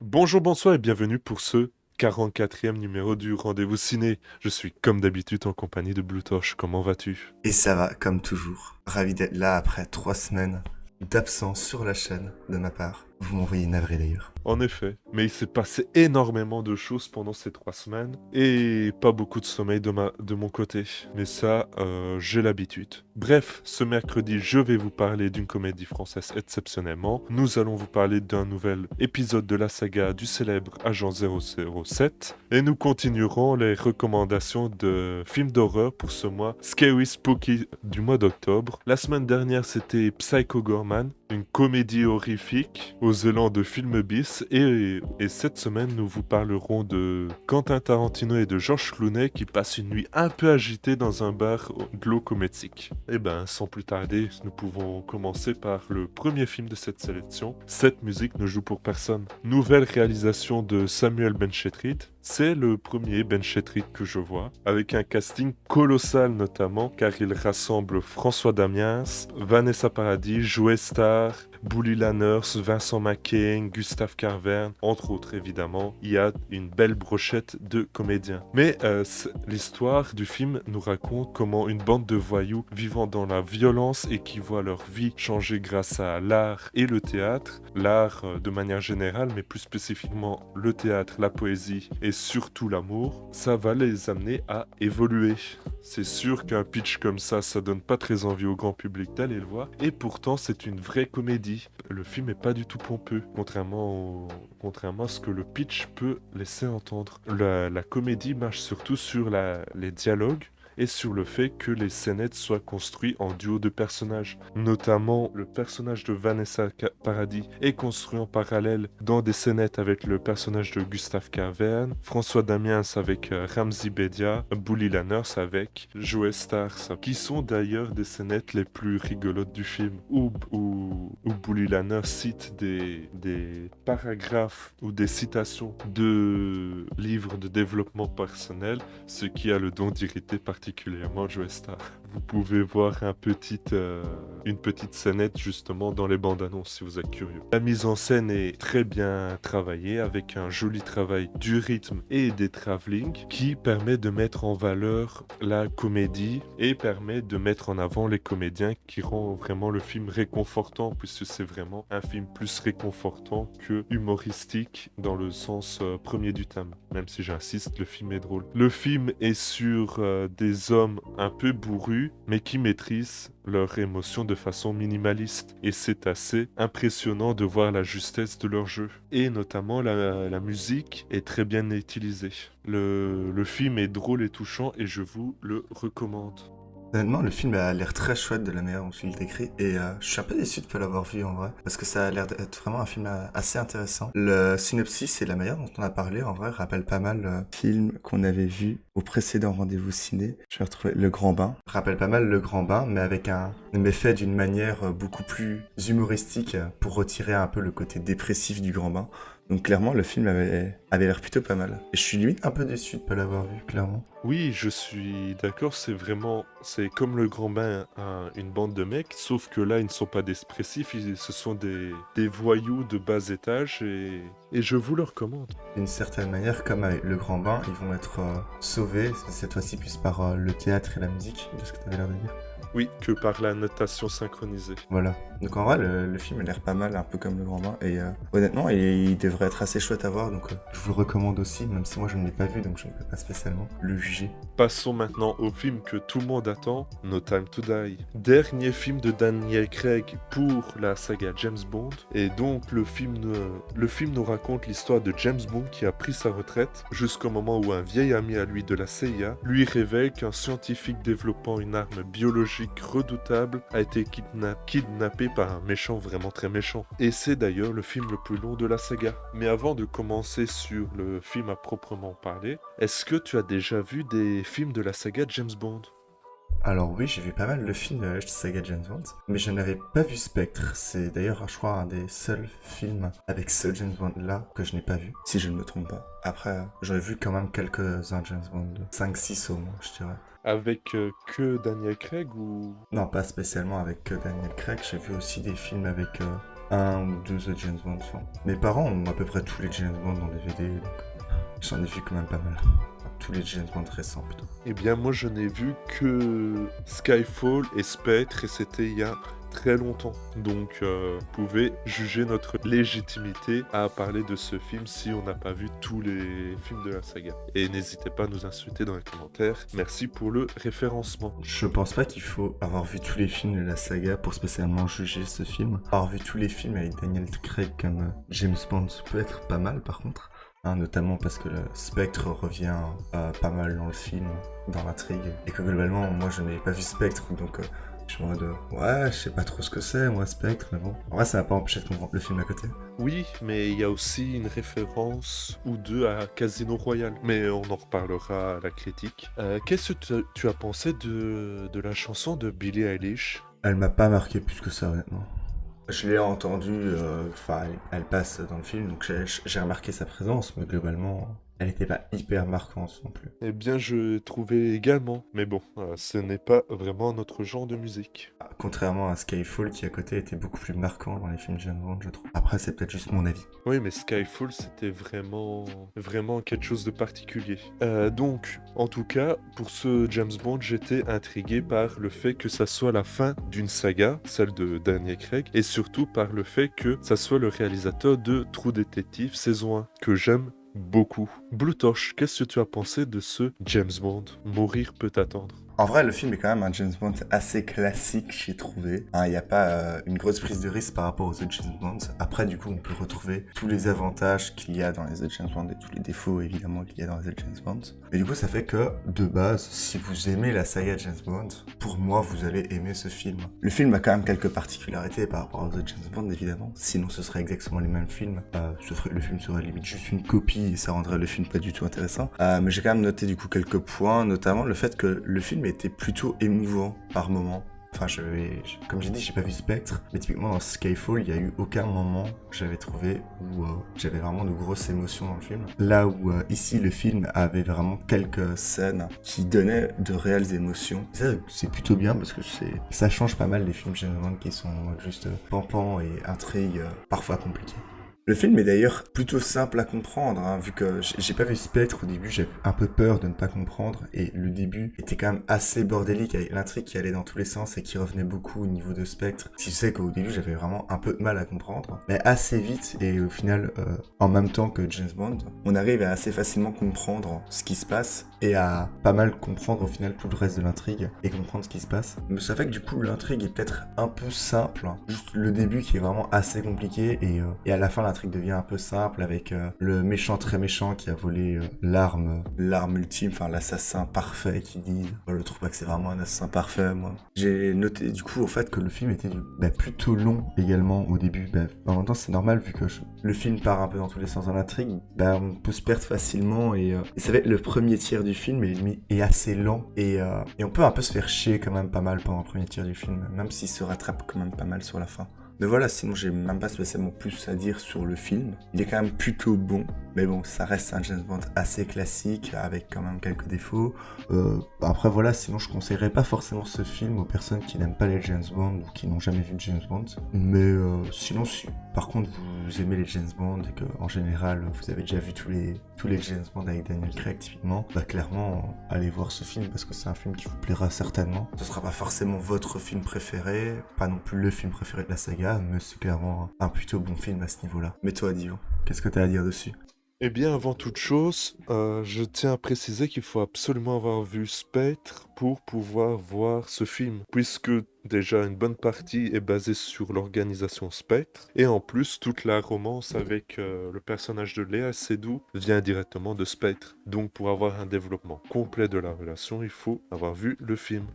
Bonjour, bonsoir et bienvenue pour ce 44e numéro du Rendez-vous Ciné. Je suis comme d'habitude en compagnie de Blue Torch. Comment vas-tu? Et ça va, comme toujours. Ravi d'être là après 3 semaines d'absence sur la chaîne de ma part. Vous m'envoyez navré d'ailleurs. En effet, mais il s'est passé énormément de choses pendant ces 3 semaines et pas beaucoup de sommeil de mon côté. Mais ça, j'ai l'habitude. Bref, ce mercredi, je vais vous parler d'une comédie française exceptionnellement. Nous allons vous parler d'un nouvel épisode de la saga du célèbre Agent 007 et nous continuerons les recommandations de films d'horreur pour ce mois Scary Spooky du mois d'octobre. La semaine dernière, c'était Psycho Gorman, une comédie horrifique aux élans de film bis et cette semaine nous vous parlerons de Quentin Tarantino et de Georges Clooney qui passent une nuit un peu agitée dans un bar glaucométique. Et ben sans plus tarder, nous pouvons commencer par le premier film de cette sélection. Cette musique ne joue pour personne. Nouvelle réalisation de Samuel Benchetrit. C'est le premier Benchetrit que je vois, avec un casting colossal notamment, car il rassemble François Damiens, Vanessa Paradis, Joe Starr, Bully Lanners, Vincent McCain, Gustave Carverne, entre autres évidemment. Il y a une belle brochette de comédiens. Mais l'histoire du film nous raconte comment une bande de voyous vivant dans la violence et qui voient leur vie changer grâce à l'art et le théâtre, l'art de manière générale, mais plus spécifiquement le théâtre, la poésie et surtout l'amour, ça va les amener à évoluer. C'est sûr qu'un pitch comme ça donne pas très envie au grand public d'aller le voir, et pourtant c'est une vraie comédie. Le film est pas du tout pompeux, contrairement à ce que le pitch peut laisser entendre. La comédie marche surtout sur les dialogues, et sur le fait que les scénettes soient construits en duo de personnages. Notamment, le personnage de Vanessa Paradis est construit en parallèle dans des scénettes avec le personnage de Gustave Carverne, François Damiens avec Ramzi Bedia, Bully Lanners avec Joe Starr, qui sont d'ailleurs des scénettes les plus rigolotes du film, où Bully Lanners cite des paragraphes ou des citations de livres de développement personnel, ce qui a le don d'irriter particulièrement Joe Starr. Vous pouvez voir une petite scénette justement dans les bandes annonces si vous êtes curieux. La mise en scène est très bien travaillée avec un joli travail du rythme et des travelling qui permet de mettre en valeur la comédie et permet de mettre en avant les comédiens qui rend vraiment le film réconfortant puisque c'est vraiment un film plus réconfortant que humoristique dans le sens premier du terme. Même si j'insiste, le film est drôle. Le film est sur des hommes un peu bourrus, mais qui maîtrisent leurs émotions de façon minimaliste. Et c'est assez impressionnant de voir la justesse de leur jeu. Et notamment, la musique est très bien utilisée. Le film est drôle et touchant et je vous le recommande. Honnêtement, le film a l'air très chouette de la manière dont tu le décris et je suis un peu déçu de ne pas l'avoir vu en vrai parce que ça a l'air d'être vraiment un film assez intéressant. Le synopsis et la manière dont on a parlé en vrai rappelle pas mal le film qu'on avait vu au précédent rendez-vous ciné. Je vais retrouver Le Grand Bain. Rappelle pas mal Le Grand Bain mais avec mais fait d'une manière beaucoup plus humoristique pour retirer un peu le côté dépressif du Grand Bain. Donc clairement, le film avait l'air plutôt pas mal. Et je suis limite un peu déçu de pas l'avoir vu, clairement. Oui, je suis d'accord, c'est comme le grand bain, une bande de mecs, sauf que là, ils ne sont pas dépressifs, ce sont des voyous de bas étage et je vous le recommande. D'une certaine manière, comme avec Le Grand Bain, ils vont être sauvés, cette fois-ci plus par le théâtre et la musique, de ce que tu avais l'air de dire. Oui, que par la notation synchronisée. Voilà. Donc en vrai, le film a l'air pas mal, un peu comme Le Grand Bain. Et honnêtement, il devrait être assez chouette à voir. Donc je vous le recommande aussi, même si moi je ne l'ai pas vu, donc je ne peux pas spécialement le juger. Passons maintenant au film que tout le monde attend, No Time to Die. Dernier film de Daniel Craig pour la saga James Bond. Et donc le film nous raconte l'histoire de James Bond qui a pris sa retraite jusqu'au moment où un vieil ami à lui de la CIA lui révèle qu'un scientifique développant une arme biologique redoutable a été kidnappé par un méchant vraiment très méchant. Et c'est d'ailleurs le film le plus long de la saga. Mais avant de commencer sur le film à proprement parler, est-ce que tu as déjà vu des films de la saga James Bond? Alors oui, j'ai vu pas mal de films de saga James Bond, mais je n'avais pas vu Spectre. C'est d'ailleurs, je crois, un des seuls films avec ce James Bond-là que je n'ai pas vu, si je ne me trompe pas. Après, j'aurais vu quand même quelques-uns James Bond, 5-6 au moins, je dirais. Avec que Daniel Craig ou... Non, pas spécialement avec Daniel Craig, j'ai vu aussi des films avec un ou deux autres James Bond. Enfin, mes parents ont à peu près tous les James Bond en DVD, donc j'en ai vu quand même pas mal. Tous les James Bond récents plutôt. Eh bien, moi, je n'ai vu que Skyfall et Spectre, et c'était il y a très longtemps. Donc, vous pouvez juger notre légitimité à parler de ce film si on n'a pas vu tous les films de la saga. Et n'hésitez pas à nous insulter dans les commentaires. Merci pour le référencement. Je pense pas qu'il faut avoir vu tous les films de la saga pour spécialement juger ce film. Avoir vu tous les films avec Daniel Craig comme James Bond peut être pas mal par contre. Hein, notamment parce que le Spectre revient pas mal dans le film, dans l'intrigue. Et que globalement, moi je n'ai pas vu Spectre, donc je suis en mode ouais, je sais pas trop ce que c'est, moi Spectre, mais bon. En vrai, ça m'a pas empêché de comprendre le film à côté. Oui, mais il y a aussi une référence ou deux à Casino Royale. Mais on en reparlera à la critique. Qu'est-ce que tu as pensé de la chanson de Billie Eilish? Elle m'a pas marqué plus que ça, honnêtement. Je l'ai entendue, enfin, elle passe dans le film, donc j'ai remarqué sa présence, mais globalement, elle n'était pas hyper marquante non plus. Eh bien, je trouvais également. Mais bon, ce n'est pas vraiment notre genre de musique. Contrairement à Skyfall, qui à côté était beaucoup plus marquant dans les films James Bond, je trouve. Après, c'est peut-être juste mon avis. Oui, mais Skyfall, c'était vraiment quelque chose de particulier. Donc, en tout cas, pour ce James Bond, j'étais intrigué par le fait que ça soit la fin d'une saga, celle de Daniel Craig, et surtout par le fait que ça soit le réalisateur de True Detective saison 1, que j'aime beaucoup. Blue Torch, qu'est-ce que tu as pensé de ce James Bond? Mourir peut attendre. En vrai, le film est quand même un James Bond assez classique, j'ai trouvé. Il n'y a pas une grosse prise de risque par rapport aux autres James Bond. Après, du coup, on peut retrouver tous les avantages qu'il y a dans les autres James Bond et tous les défauts, évidemment, qu'il y a dans les autres James Bond. Mais du coup, ça fait que, de base, si vous aimez la saga James Bond, pour moi, vous allez aimer ce film. Le film a quand même quelques particularités par rapport aux autres James Bond, évidemment. Sinon, ce serait exactement les mêmes films. Le film serait limite juste une copie et ça rendrait le film pas du tout intéressant. Mais j'ai quand même noté, du coup, quelques points, notamment le fait que le film était plutôt émouvant par moment. Enfin, comme j'ai dit, j'ai pas vu Spectre, mais typiquement dans Skyfall, il y a eu aucun moment que j'avais trouvé où j'avais vraiment de grosses émotions dans le film. Là où ici, le film avait vraiment quelques scènes qui donnaient de réelles émotions. Ça, c'est plutôt bien parce que ça change pas mal des films généralement qui sont juste pampants et intrigues parfois compliquées. Le film est d'ailleurs plutôt simple à comprendre, hein, vu que j'ai pas vu Spectre au début, j'avais un peu peur de ne pas comprendre, et le début était quand même assez bordélique, avec l'intrigue qui allait dans tous les sens et qui revenait beaucoup au niveau de Spectre. Si je sais qu'au début j'avais vraiment un peu de mal à comprendre, mais assez vite, et au final, en même temps que James Bond, on arrive à assez facilement comprendre ce qui se passe, et à pas mal comprendre au final tout le reste de l'intrigue, et comprendre ce qui se passe. Mais ça fait que du coup l'intrigue est peut-être un peu simple, hein. Juste le début qui est vraiment assez compliqué, et à la fin l'intrigue devient un peu simple avec le méchant très méchant qui a volé l'arme ultime, enfin l'assassin parfait qui dit. Je trouve pas que c'est vraiment un assassin parfait, moi. J'ai noté du coup au fait que le film était plutôt long également au début. En même temps c'est normal vu que le film part un peu dans tous les sens dans l'intrigue, on peut se perdre facilement et ça va être le premier tiers du film est assez lent et on peut un peu se faire chier quand même pas mal pendant le premier tiers du film, même s'il se rattrape quand même pas mal sur la fin. Mais voilà, sinon j'ai même pas spécialement plus à dire sur le film. Il est quand même plutôt bon, mais bon, ça reste un James Bond assez classique, avec quand même quelques défauts. Après voilà, sinon je conseillerais pas forcément ce film aux personnes qui n'aiment pas les James Bond ou qui n'ont jamais vu James Bond. Mais sinon, si par contre vous aimez les James Bond et que en général vous avez déjà vu tous les James Bond avec Daniel Craig typiquement, clairement allez voir ce film parce que c'est un film qui vous plaira certainement. Ce sera pas forcément votre film préféré, pas non plus le film préféré de la saga, mais c'est clairement un plutôt bon film à ce niveau-là. Mais toi, Dio, qu'est-ce que t'as à dire dessus? Eh bien, avant toute chose, je tiens à préciser qu'il faut absolument avoir vu Spectre pour pouvoir voir ce film, puisque déjà une bonne partie est basée sur l'organisation Spectre, et en plus toute la romance avec le personnage de Léa Seydoux vient directement de Spectre. Donc pour avoir un développement complet de la relation, il faut avoir vu le film.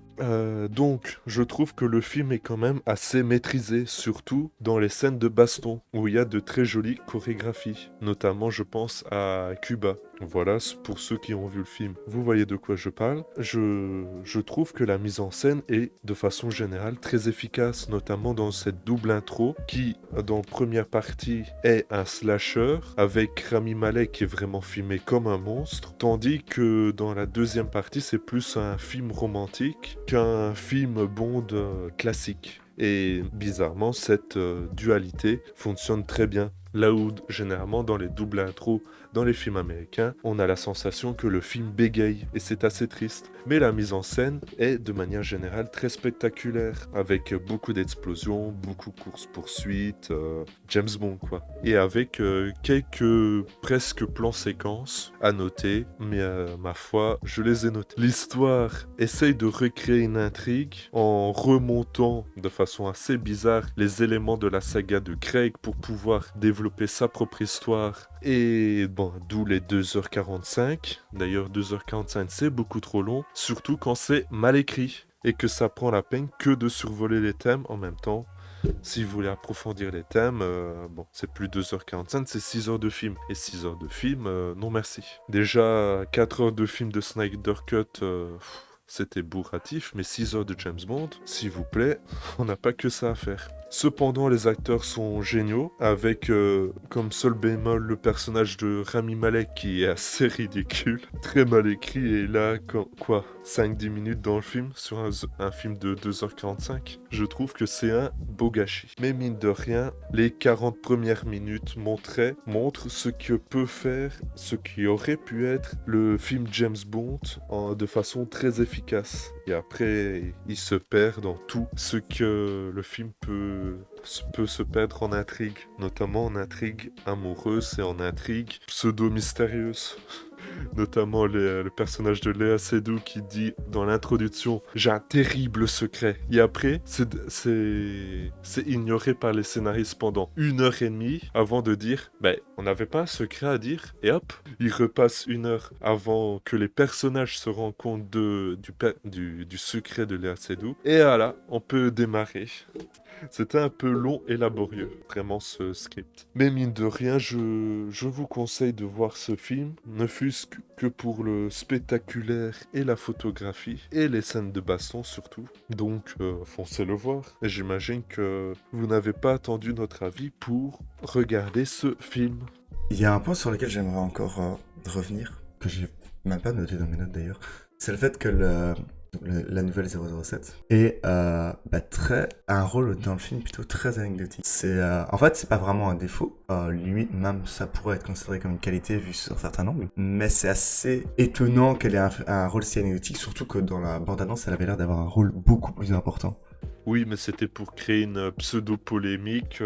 Donc je trouve que le film est quand même assez maîtrisé, surtout dans les scènes de baston, où il y a de très jolies chorégraphies, notamment je pense à Cuba. Voilà, pour ceux qui ont vu le film, vous voyez de quoi je parle. Je trouve que la mise en scène est, de façon générale, très efficace, notamment dans cette double intro, qui, dans la première partie, est un slasher, avec Rami Malek qui est vraiment filmé comme un monstre, tandis que dans la deuxième partie, c'est plus un film romantique qu'un film Bond classique. Et bizarrement, cette dualité fonctionne très bien. Là où, généralement, dans les doubles intros, dans les films américains, on a la sensation que le film bégaye, et c'est assez triste. Mais la mise en scène est, de manière générale, très spectaculaire, avec beaucoup d'explosions, beaucoup de courses-poursuites, James Bond, quoi. Et avec quelques presque plans séquences à noter, mais ma foi, je les ai notés. L'histoire essaye de recréer une intrigue en remontant de façon assez bizarre les éléments de la saga de Craig pour pouvoir développer sa propre histoire. Et bon, d'où les 2h45. D'ailleurs, 2h45, c'est beaucoup trop long, surtout quand c'est mal écrit et que ça prend la peine que de survoler les thèmes en même temps. Si vous voulez approfondir les thèmes, bon, c'est plus 2h45, c'est 6 heures de film. Et 6 heures de film, non merci. Déjà, 4 heures de film de Snyder Cut, c'était bourratif, mais 6 heures de James Bond, s'il vous plaît, on n'a pas que ça à faire. Cependant, les acteurs sont géniaux, avec comme seul bémol le personnage de Rami Malek qui est assez ridicule, très mal écrit, et là, quoi, 5-10 minutes dans le film, sur un film de 2h45, je trouve que c'est un beau gâchis. Mais mine de rien, les 40 premières minutes montrent ce que peut faire, ce qui aurait pu être le film James Bond de façon très efficace. Et après, il se perd dans tout ce que le film peut se perdre en intrigue, notamment en intrigue amoureuse et en intrigue pseudo-mystérieuse. Notamment le personnage de Léa Seydoux qui dit dans l'introduction « J'ai un terrible secret ». Et après, c'est ignoré par les scénaristes pendant 1h30 avant de dire « Ben, on n'avait pas un secret à dire ». Et hop, il repasse 1 heure avant que les personnages se rendent compte du secret de Léa Seydoux. Et voilà, on peut démarrer. C'était un peu long et laborieux, vraiment, ce script. Mais mine de rien, je vous conseille de voir ce film, ne fût-ce que pour le spectaculaire et la photographie, et les scènes de baston surtout. Donc, foncez le voir. Et j'imagine que vous n'avez pas attendu notre avis pour regarder ce film. Il y a un point sur lequel j'aimerais encore revenir, que j'ai même pas noté dans mes notes d'ailleurs. C'est le fait que la nouvelle 007 est un rôle dans le film plutôt très anecdotique. En fait, c'est pas vraiment un défaut. Limite, même ça pourrait être considéré comme une qualité vu sur certains angles. Mais c'est assez étonnant qu'elle ait un rôle si anecdotique, surtout que dans la bande-annonce, elle avait l'air d'avoir un rôle beaucoup plus important. Oui, mais c'était pour créer une pseudo-polémique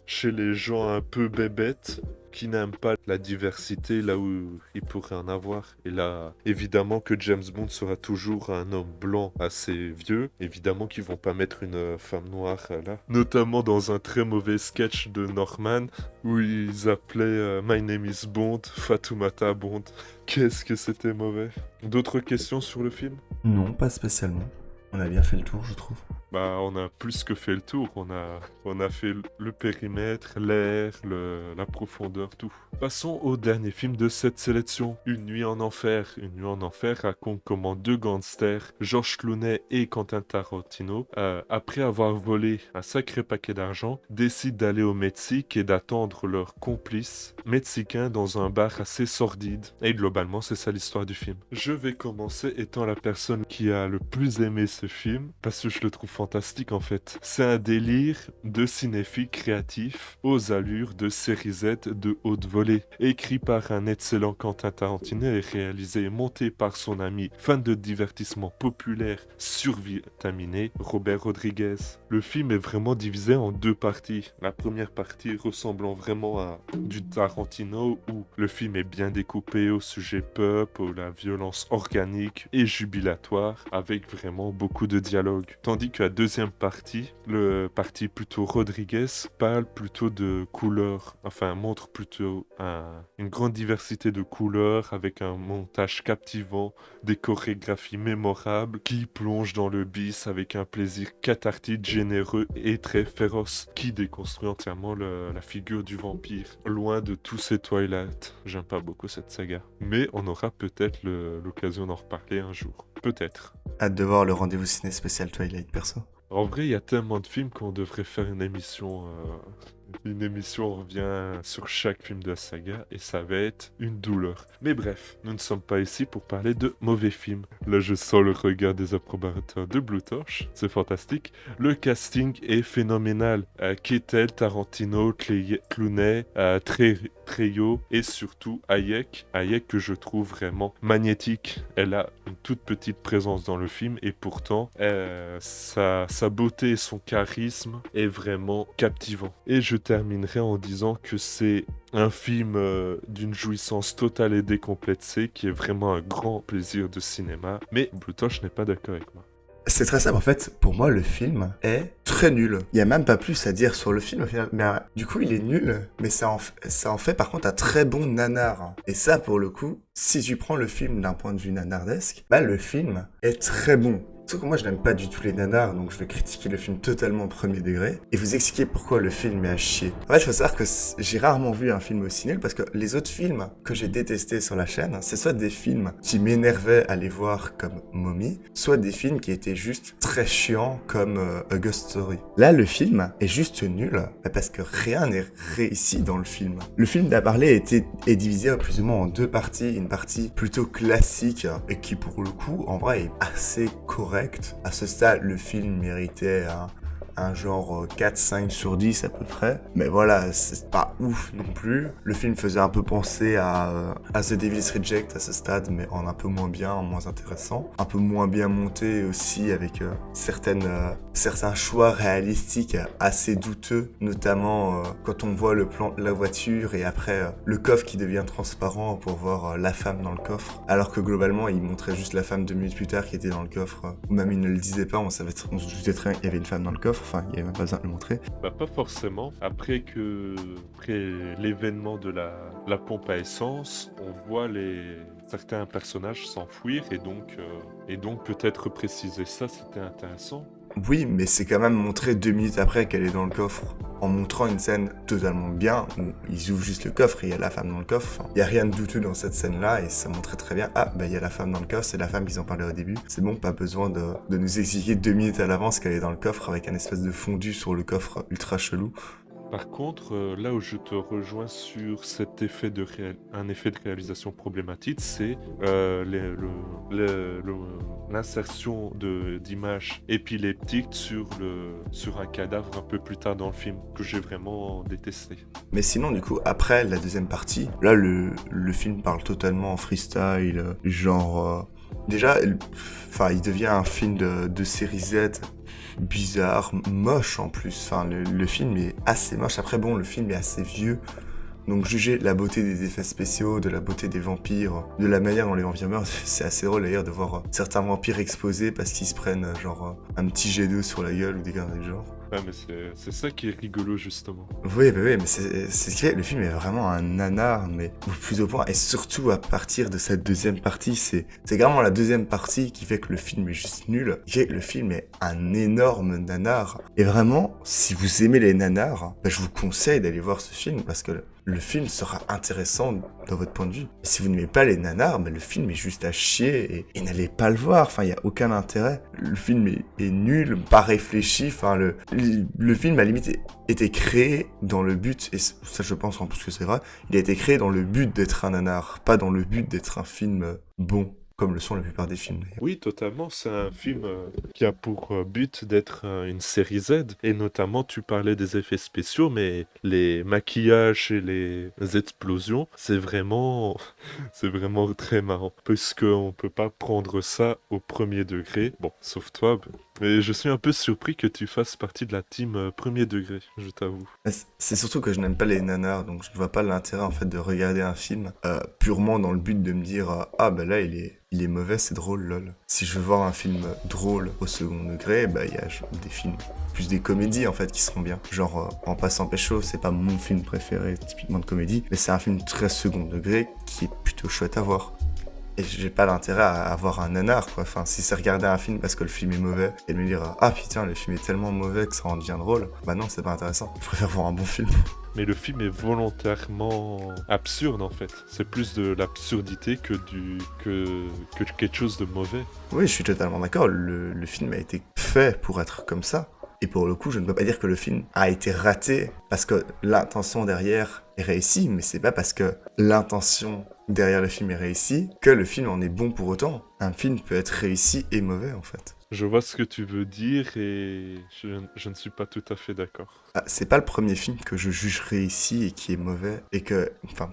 chez les gens un peu bébêtes qui n'aiment pas la diversité là où il pourrait en avoir. Et là, évidemment que James Bond sera toujours un homme blanc assez vieux. Évidemment qu'ils vont pas mettre une femme noire là. Notamment dans un très mauvais sketch de Norman où ils appelaient My Name is Bond, Fatoumata Bond. Qu'est-ce que c'était mauvais. D'autres questions sur le film ? Non, pas spécialement. On a bien fait le tour, je trouve. Bah, on a plus que fait le tour. On a fait le périmètre, l'air, la profondeur, tout. Passons au dernier film de cette sélection. Une nuit en enfer. Une nuit en enfer raconte comment 2 gangsters, George Clooney et Quentin Tarantino, après avoir volé un sacré paquet d'argent, décident d'aller au Mexique et d'attendre leur complice mexicain dans un bar assez sordide. Et globalement, c'est ça l'histoire du film. Je vais commencer étant la personne qui a le plus aimé ce film, parce que je le trouve fantastique en fait. C'est un délire de cinéphile créatif aux allures de série Z de haute volée. Écrit par un excellent Quentin Tarantino et réalisé et monté par son ami fan de divertissement populaire survitaminé Robert Rodriguez. Le film est vraiment divisé en 2 parties. La première partie ressemblant vraiment à du Tarantino où le film est bien découpé au sujet pulp, à la violence organique et jubilatoire avec vraiment beaucoup de dialogue. Tandis que la deuxième partie, le parti plutôt Rodriguez, parle plutôt de couleurs, enfin montre plutôt une grande diversité de couleurs avec un montage captivant, des chorégraphies mémorables qui plongent dans le bis avec un plaisir cathartique, généreux et très féroce qui déconstruit entièrement la figure du vampire. Loin de tous ces Twilight, j'aime pas beaucoup cette saga. Mais on aura peut-être l'occasion d'en reparler un jour. Peut-être. Hâte de voir le rendez-vous ciné spécial Twilight perso. En vrai, il y a tellement de films qu'on devrait faire une émission une émission, on revient sur chaque film de la saga et ça va être une douleur. Mais bref, nous ne sommes pas ici pour parler de mauvais films. Là, je sens le regard des approbateurs de Blue Torch, c'est fantastique. Le casting est phénoménal. Kettel, Tarantino, Clooney, Trejo et surtout Hayek. Hayek que je trouve vraiment magnétique. Elle a une toute petite présence dans le film et pourtant sa beauté et son charisme est vraiment captivant. Et je terminerai en disant que c'est un film d'une jouissance totale et décomplexée qui est vraiment un grand plaisir de cinéma. Mais Blue Torch n'est pas d'accord avec moi. C'est très simple, en fait, pour moi, le film est très nul. Il y a même pas plus à dire sur le film, au final. Mais du coup, il est nul, mais ça en fait, par contre, un très bon nanar. Et ça, pour le coup, si tu prends le film d'un point de vue nanardesque, bah, le film est très bon. Sauf que moi, je n'aime pas du tout les nanars, donc je vais critiquer le film totalement au premier degré et vous expliquer pourquoi le film est à chier. En fait, il faut savoir que j'ai rarement vu un film aussi nul parce que les autres films que j'ai détestés sur la chaîne, c'est soit des films qui m'énervaient à les voir comme Mommy, soit des films qui étaient juste très chiants comme A Ghost Story. Là, le film est juste nul parce que rien n'est réussi dans le film. Le film d'à parler est divisé plus ou moins en deux parties. Une partie plutôt classique et qui, pour le coup, en vrai, est assez correcte. À ce stade, le film méritait un genre 4-5 sur 10 à peu près. Mais voilà, c'est pas ouf non plus. Le film faisait un peu penser à The Devil's Reject à ce stade, mais en un peu moins bien, en moins intéressant. Un peu moins bien monté aussi, avec certains choix réalistiques assez douteux, notamment quand on voit le plan de la voiture et après le coffre qui devient transparent pour voir la femme dans le coffre. Alors que globalement, il montrait juste la femme 2 minutes plus tard qui était dans le coffre. Ou même il ne le disait pas, on se doutait très bien qu'il y avait une femme dans le coffre. Enfin, il n'y avait même pas besoin de le montrer. Bah, pas forcément. Après l'événement de la pompe à essence, on voit certains personnages s'enfuir et donc peut-être préciser ça, c'était intéressant. Oui, mais c'est quand même montré 2 minutes après qu'elle est dans le coffre. En montrant une scène totalement bien, où ils ouvrent juste le coffre et il y a la femme dans le coffre. Il n'y a rien de douteux dans cette scène-là et ça montrait très bien. Ah, bah il y a la femme dans le coffre, c'est la femme qu'ils ont parlé au début. C'est bon, pas besoin de nous expliquer 2 minutes à l'avance qu'elle est dans le coffre avec un espèce de fondu sur le coffre ultra chelou. Par contre, là où je te rejoins sur cet effet un effet de réalisation problématique, c'est l'insertion d'images épileptiques sur un cadavre un peu plus tard dans le film, que j'ai vraiment détesté. Mais sinon, du coup, après la deuxième partie, là, le film parle totalement en freestyle, genre... déjà, il devient un film de série Z, bizarre, moche en plus. Enfin, le film est assez moche. Après, bon, le film est assez vieux. Donc juger de la beauté des effets spéciaux, de la beauté des vampires, de la manière dont les vampires meurent, c'est assez drôle d'ailleurs de voir certains vampires explosés parce qu'ils se prennent genre un petit jet d'eau sur la gueule ou des gars du genre. Ouais, mais c'est ça qui est rigolo, justement. Oui, mais c'est ce qui fait. Le film est vraiment un nanar, mais au plus au point. Et surtout à partir de cette deuxième partie, c'est vraiment la deuxième partie qui fait que le film est juste nul, qui fait que le film est un énorme nanar. Et vraiment, si vous aimez les nanars, bah, je vous conseille d'aller voir ce film parce que le film sera intéressant dans votre point de vue. Et si vous n'aimez pas les nanars, bah, le film est juste à chier et n'allez pas le voir. Enfin, il n'y a aucun intérêt. Le film est nul, pas réfléchi. Enfin, le film, à la limite, été créé dans le but, et ça je pense en plus que c'est vrai, il a été créé dans le but d'être un nanar, pas dans le but d'être un film bon. Comme le sont la plupart des films. Oui, totalement. C'est un film qui a pour but d'être une série Z. Et notamment, tu parlais des effets spéciaux, mais les maquillages et les explosions, c'est vraiment très marrant. Puisqu'on peut pas prendre ça au premier degré. Bon, sauf toi. Mais je suis un peu surpris que tu fasses partie de la team premier degré, je t'avoue. C'est surtout que je n'aime pas les nanars, donc je ne vois pas l'intérêt en fait de regarder un film purement dans le but de me dire ah bah là il est mauvais, c'est drôle lol. Si je veux voir un film drôle au second degré, bah il y a des films plus des comédies en fait qui seront bien. Genre En passant pécho, c'est pas mon film préféré typiquement de comédie, mais c'est un film très second degré qui est plutôt chouette à voir. Et j'ai pas l'intérêt à avoir un nanar, quoi. Enfin, si c'est regarder un film parce que le film est mauvais et de me dire ah putain, le film est tellement mauvais que ça en devient drôle, bah non, c'est pas intéressant. Je préfère voir un bon film. Mais le film est volontairement absurde en fait. C'est plus de l'absurdité que quelque chose de mauvais. Oui, je suis totalement d'accord. Le film a été fait pour être comme ça. Et pour le coup, je ne peux pas dire que le film a été raté parce que l'intention derrière est réussie, mais c'est pas parce que l'intention derrière le film est réussie que le film en est bon pour autant. Un film peut être réussi et mauvais en fait. Je vois ce que tu veux dire et je ne suis pas tout à fait d'accord. Ah, c'est pas le premier film que je juge réussi et qui est mauvais, que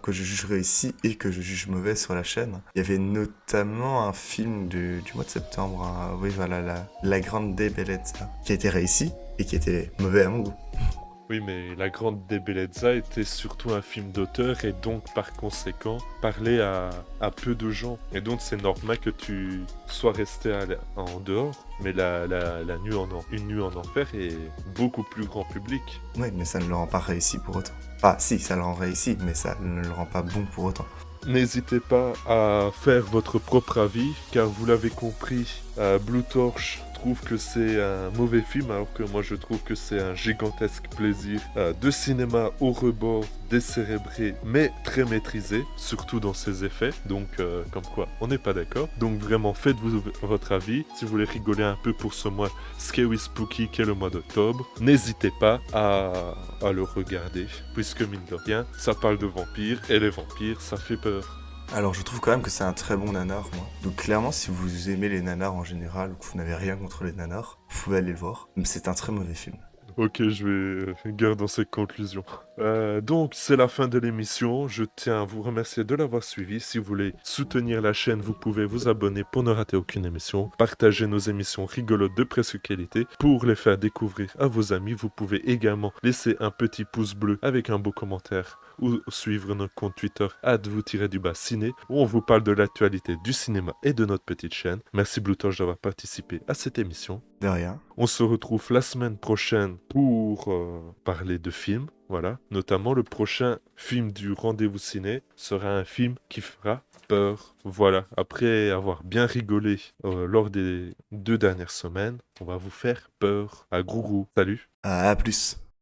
je juge réussi et que je juge mauvais sur la chaîne. Il y avait notamment un film du mois de septembre, hein, oui voilà, la Grande Bellezza, qui a été réussi et qui était mauvais à mon goût. Oui, mais La Grande Bellezza était surtout un film d'auteur et donc par conséquent parlait à peu de gens. Et donc c'est normal que tu sois resté en dehors, mais Une nuit en enfer est beaucoup plus grand public. Oui, mais ça ne le rend pas réussi pour autant. Ah si, ça le rend réussi, mais ça ne le rend pas bon pour autant. N'hésitez pas à faire votre propre avis, car vous l'avez compris, Blue Torch trouve que c'est un mauvais film, alors que moi je trouve que c'est un gigantesque plaisir de cinéma au rebord, décérébré, mais très maîtrisé, surtout dans ses effets. Donc, comme quoi, on n'est pas d'accord. Donc vraiment, faites-vous votre avis. Si vous voulez rigoler un peu pour ce mois Scary Spooky, qui est le mois d'octobre, n'hésitez pas à le regarder, puisque mine de rien, ça parle de vampires, et les vampires, ça fait peur. Alors je trouve quand même que c'est un très bon nanar, moi. Donc clairement, si vous aimez les nanars en général, ou que vous n'avez rien contre les nanars, vous pouvez aller le voir. Mais c'est un très mauvais film. Ok, je vais garder cette conclusion. Donc, c'est la fin de l'émission. Je tiens à vous remercier de l'avoir suivi. Si vous voulez soutenir la chaîne, vous pouvez vous abonner pour ne rater aucune émission. Partager nos émissions rigolotes de presque qualité pour les faire découvrir à vos amis. Vous pouvez également laisser un petit pouce bleu avec un beau commentaire ou suivre notre compte Twitter @vous-ciné où on vous parle de l'actualité du cinéma et de notre petite chaîne. Merci Bluetosh d'avoir participé à cette émission. De rien. On se retrouve la semaine prochaine pour parler de films. Voilà, notamment le prochain film du rendez-vous ciné sera un film qui fera peur. Voilà, après avoir bien rigolé lors des 2 dernières semaines, on va vous faire peur. À gros gros. Salut. À plus.